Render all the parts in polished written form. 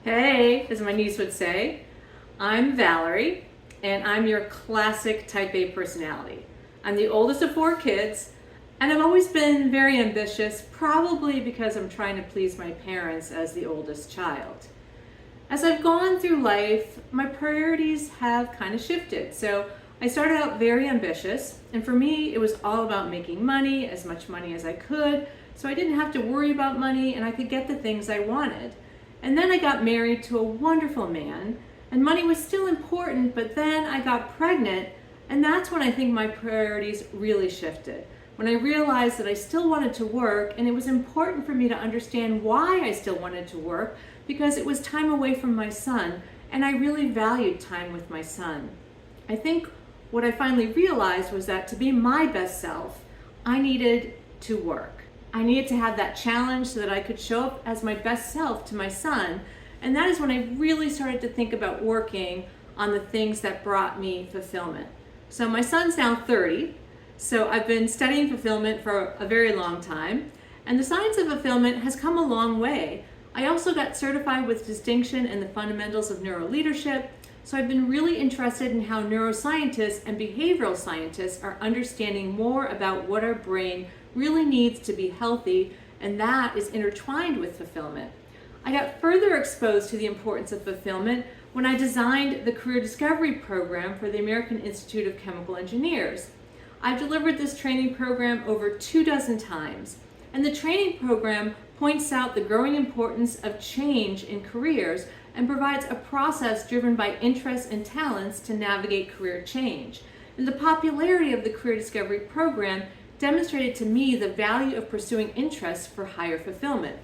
Hey, as my niece would say, I'm Valerie, and I'm your classic type A personality. I'm the oldest of four kids, and I've always been very ambitious, probably because I'm trying to please my parents as the oldest child. As I've gone through life, my priorities have kind of shifted. So I started out very ambitious, and for me, it was all about making money, as much money as I could, so I didn't have to worry about money and I could get the things I wanted. And then I got married to a wonderful man, and money was still important, but then I got pregnant, and that's when I think my priorities really shifted. When I realized that I still wanted to work, and it was important for me to understand why I still wanted to work, because it was time away from my son, and I really valued time with my son. I think what I finally realized was that to be my best self, I needed to work. I needed to have that challenge so that I could show up as my best self to my son. And that is when I really started to think about working on the things that brought me fulfillment. So my son's now 30, so I've been studying fulfillment for a very long time. And the science of fulfillment has come a long way. I also got certified with distinction in the fundamentals of neuroleadership. So I've been really interested in how neuroscientists and behavioral scientists are understanding more about what our brain really needs to be healthy, and that is intertwined with fulfillment. I got further exposed to the importance of fulfillment when I designed the Career Discovery Program for the American Institute of Chemical Engineers. I've delivered this training program over 24 times, and the training program points out the growing importance of change in careers and provides a process driven by interests and talents to navigate career change. And the popularity of the Career Discovery Program demonstrated to me the value of pursuing interests for higher fulfillment.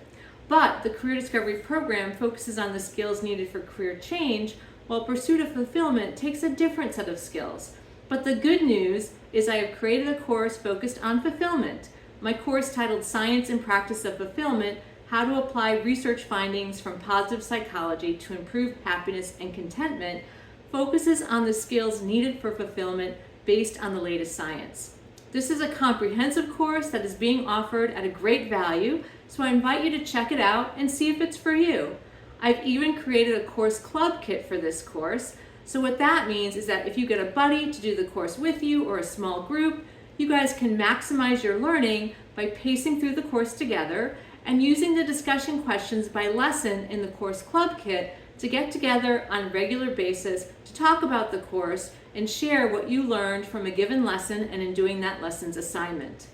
But the Career Discovery Program focuses on the skills needed for career change, while pursuit of fulfillment takes a different set of skills. But the good news is I have created a course focused on fulfillment. My course, titled Science and Practice of Fulfillment: How to Apply Research Findings from Positive Psychology to Improve Happiness and Contentment, focuses on the skills needed for fulfillment based on the latest science. This is a comprehensive course that is being offered at a great value, so I invite you to check it out and see if it's for you. I've even created a course club kit for this course. So what that means is that if you get a buddy to do the course with you or a small group, you guys can maximize your learning by pacing through the course together and using the discussion questions by lesson in the course club kit to get together on a regular basis to talk about the course and share what you learned from a given lesson and in doing that lesson's assignment.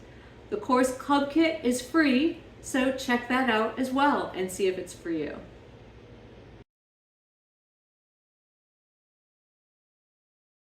The course club kit is free, so check that out as well and see if it's for you.